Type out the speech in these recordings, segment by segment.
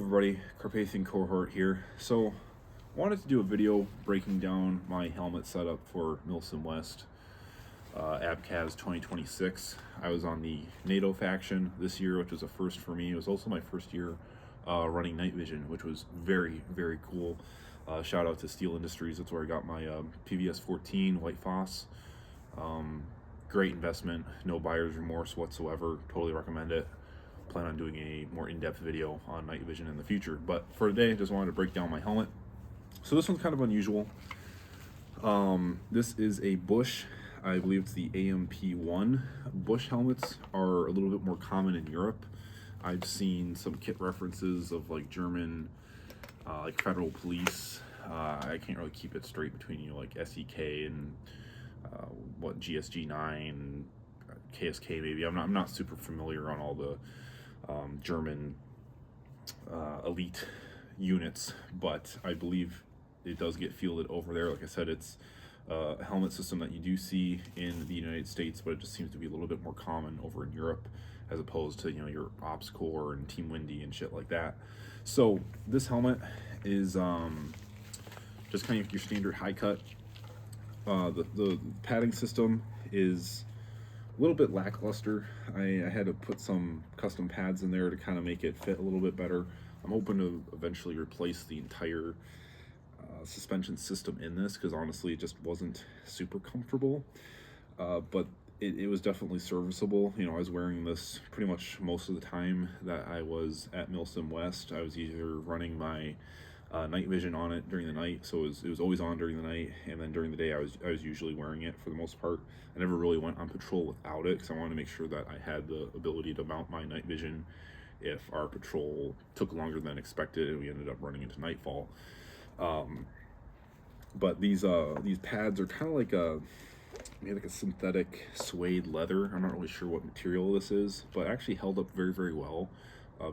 everybody, Carpathian Cohort here. So, wanted to do a video breaking down my helmet setup for Milsim West ABCAS 2026. I was on the NATO faction this year, which was a first for me. It was also my first year running night vision, which was very, very cool. Shout out to Steel Industries. That's where I got my PVS 14 White Foss. Great investment, no buyer's remorse whatsoever. Totally recommend it. Plan on doing a more in-depth video on night vision in the future, but for today I just wanted to break down my helmet. So this one's kind of unusual. This is a Busch, I believe it's the AMP1. Busch helmets are a little bit more common in Europe. I've seen some kit references of like German like federal police. I can't really keep it straight between like SEK and what GSG9, KSK maybe. I'm not super familiar on all the German elite units, but I believe it does get fielded over there. Like I said, it's a helmet system that you do see in the United States, but it just seems to be a little bit more common over in Europe as opposed to, you know, your Ops Corps and Team Windy and shit like that. So this helmet is just kind of your standard high cut. The padding system is a little bit lackluster. I had to put some custom pads in there to kind of make it fit a little bit better. I'm hoping to eventually replace the entire suspension system in this, because honestly it just wasn't super comfortable, but it was definitely serviceable. You know, I was wearing this pretty much most of the time that I was at Milsim West. I was either running my night vision on it during the night, so it was always on during the night, and then during the day I was usually wearing it for the most part. I never really went on patrol without it, because I wanted to make sure that I had the ability to mount my night vision if our patrol took longer than expected and we ended up running into nightfall. But these pads are kind of like maybe like a synthetic suede leather. I'm not really sure what material this is, but it actually held up very, very well.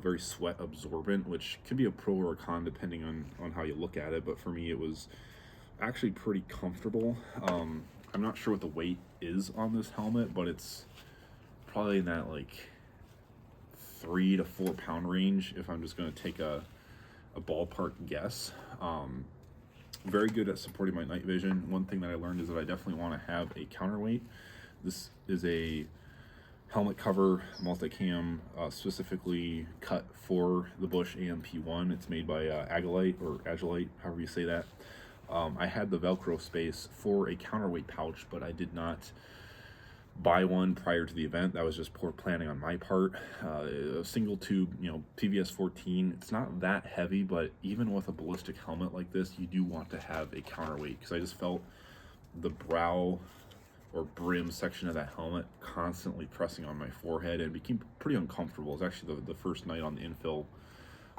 Very sweat absorbent, which can be a pro or a con depending on how you look at it, but for me it was actually pretty comfortable. I'm not sure what the weight is on this helmet, but it's probably in that like 3 to 4 pound range if I'm just going to take a ballpark guess. Very good at supporting my night vision. One thing that I learned is that I definitely want to have a counterweight. This is a helmet cover multicam specifically cut for the Busch AMP1. It's made by Agilite, however you say that. I had the Velcro space for a counterweight pouch, but I did not buy one prior to the event. That was just poor planning on my part. A single tube, you know, PVS 14, it's not that heavy, but even with a ballistic helmet like this, you do want to have a counterweight, because I just felt the brow or brim section of that helmet constantly pressing on my forehead, and it became pretty uncomfortable. It was actually the first night on the infill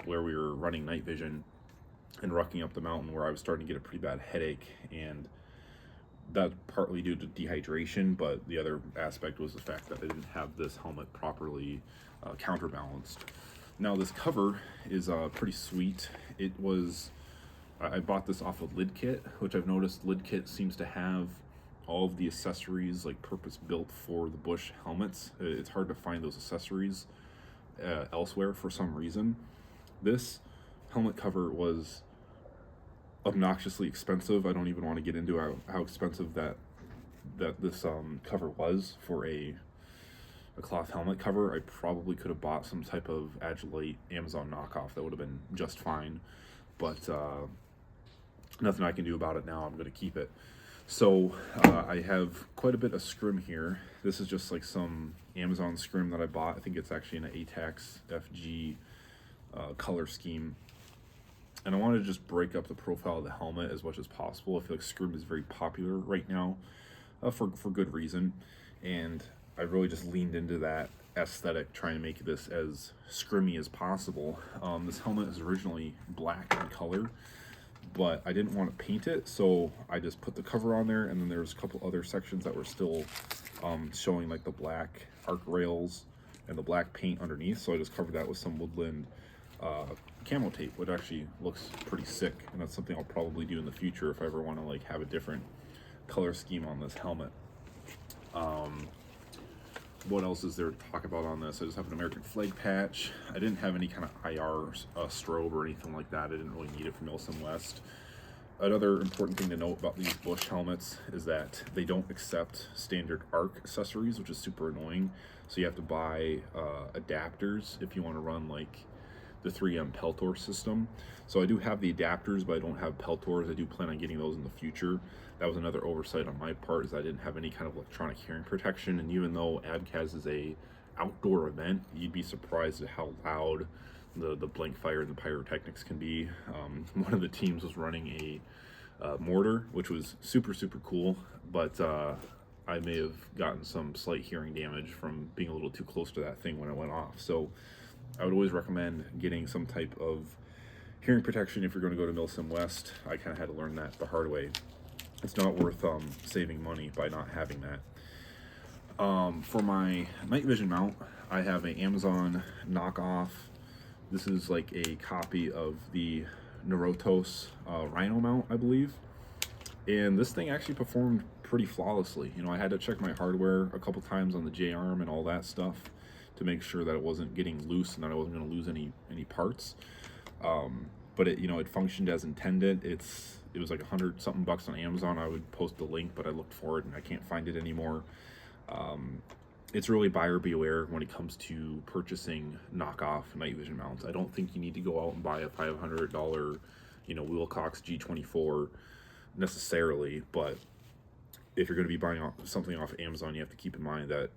where we were running night vision and rucking up the mountain, where I was starting to get a pretty bad headache, and that's partly due to dehydration, but the other aspect was the fact that I didn't have this helmet properly counterbalanced. Now this cover is pretty sweet. I bought this off of LidKit, which I've noticed LidKit seems to have all of the accessories like purpose built for the Busch helmets. It's hard to find those accessories elsewhere for some reason. This helmet cover was obnoxiously expensive. I don't even want to get into how expensive that this cover was for a cloth helmet cover. I probably could have bought some type of Agilite Amazon knockoff that would have been just fine, but nothing I can do about it now. I'm going to keep it. So I have quite a bit of scrim here. This is just like some Amazon scrim that I bought. I think it's actually in an ATAX FG color scheme. And I wanted to just break up the profile of the helmet as much as possible. I feel like scrim is very popular right now for good reason. And I really just leaned into that aesthetic, trying to make this as scrimmy as possible. This helmet is originally black in color, but I didn't want to paint it, so I just put the cover on there, and then there's a couple other sections that were still showing like the black arc rails and the black paint underneath, so I just covered that with some woodland camo tape, which actually looks pretty sick, and that's something I'll probably do in the future if I ever want to like have a different color scheme on this helmet. What else is there to talk about on this? I just have an American flag patch. I didn't have any kind of IR strobe or anything like that. I didn't really need it from Milsim West. Another important thing to note about these Busch helmets is that they don't accept standard arc accessories, which is super annoying. So you have to buy adapters if you want to run like the 3M Peltor system. So I do have the adapters, but I don't have Peltors. I do plan on getting those in the future. That was another oversight on my part, is I didn't have any kind of electronic hearing protection. And even though ABCAS is a outdoor event, you'd be surprised at how loud the blank fire and the pyrotechnics can be. One of the teams was running a mortar, which was super cool, but I may have gotten some slight hearing damage from being a little too close to that thing when it went off. So I would always recommend getting some type of hearing protection if you're going to go to Milsim West. I kind of had to learn that the hard way. It's not worth saving money by not having that. For my night vision mount, I have an Amazon knockoff. This is like a copy of the Narotos Rhino mount, I believe. And this thing actually performed pretty flawlessly. You know, I had to check my hardware a couple times on the J-arm and all that stuff to make sure that it wasn't getting loose and that I wasn't going to lose any parts. But it, you know, it functioned as intended. It was like $100 something bucks on Amazon. I would post the link, but I looked for it and I can't find it anymore. It's really buyer beware when it comes to purchasing knockoff night vision mounts. I don't think you need to go out and buy a $500, you know, Wilcox G24 necessarily, but if you're going to be buying something off Amazon, you have to keep in mind that,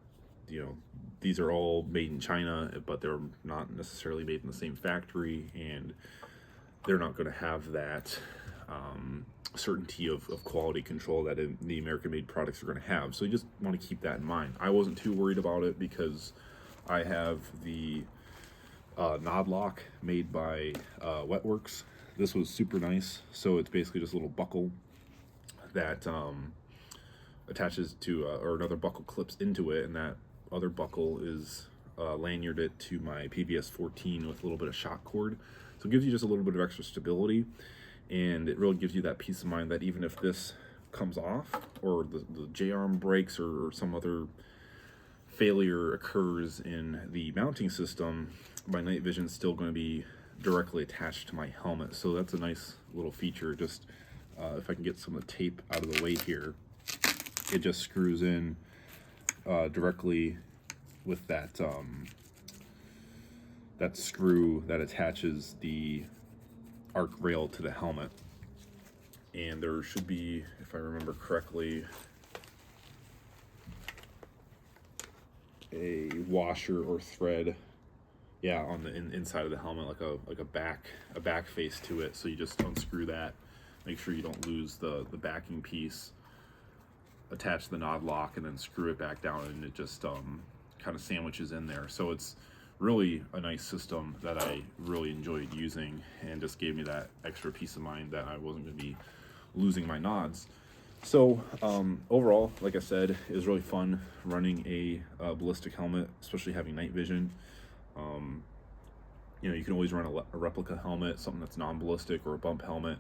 you know, these are all made in China, but they're not necessarily made in the same factory, and they're not going to have that certainty of quality control that the American-made products are going to have. So you just want to keep that in mind. I wasn't too worried about it because I have the Nod Lock made by Wetworks. This was super nice. So it's basically just a little buckle that attaches to, or another buckle clips into it, and that other buckle is lanyarded to my PVS 14 with a little bit of shock cord. So it gives you just a little bit of extra stability, and it really gives you that peace of mind that even if this comes off, or the J-arm breaks, or some other failure occurs in the mounting system, my night vision is still going to be directly attached to my helmet. So that's a nice little feature. Just if I can get some of the tape out of the way here, it just screws in directly with that that screw that attaches the arc rail to the helmet. And there should be, if I remember correctly, a washer or thread, yeah, on the inside of the helmet, like a back face to it. So you just unscrew that, make sure you don't lose the backing piece, attach the Nod Lock, and then screw it back down, and it just kind of sandwiches in there. So it's really a nice system that I really enjoyed using, and just gave me that extra peace of mind that I wasn't going to be losing my nods. So overall, like I said, it was really fun running a ballistic helmet, especially having night vision. You know, you can always run a replica helmet, something that's non-ballistic, or a bump helmet.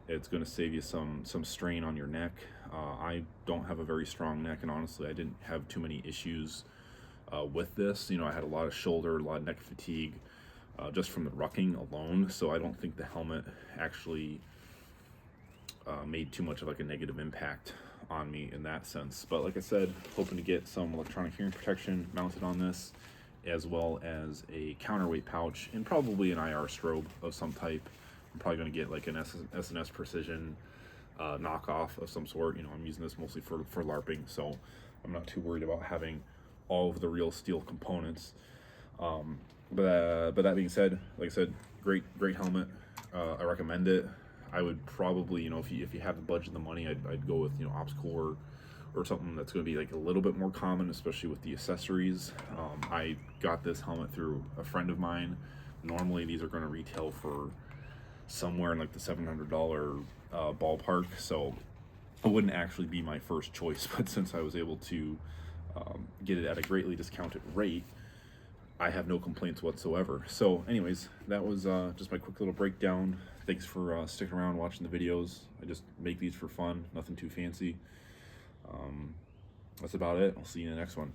It's going to save you some strain on your neck. I don't have a very strong neck, and honestly, I didn't have too many issues with this. You know, I had a lot of shoulder, a lot of neck fatigue, just from the rucking alone. So I don't think the helmet actually made too much of like a negative impact on me in that sense. But like I said, hoping to get some electronic hearing protection mounted on this, as well as a counterweight pouch and probably an IR strobe of some type. I'm probably going to get like an S&S Precision knockoff of some sort. You know, I'm using this mostly for LARPing, so I'm not too worried about having all of the real steel components. But that being said, like I said, great helmet. I recommend it. I would probably, you know, if you have the budget and the money, I'd go with, you know, OpsCore or something that's going to be like a little bit more common, especially with the accessories. I got this helmet through a friend of mine. Normally these are going to retail for somewhere in like the $700 ballpark, so it wouldn't actually be my first choice. But since I was able to get it at a greatly discounted rate, I have no complaints whatsoever. So anyways, that was just my quick little breakdown. Thanks for sticking around watching the videos. I just make these for fun, nothing too fancy. That's about it. I'll see you in the next one.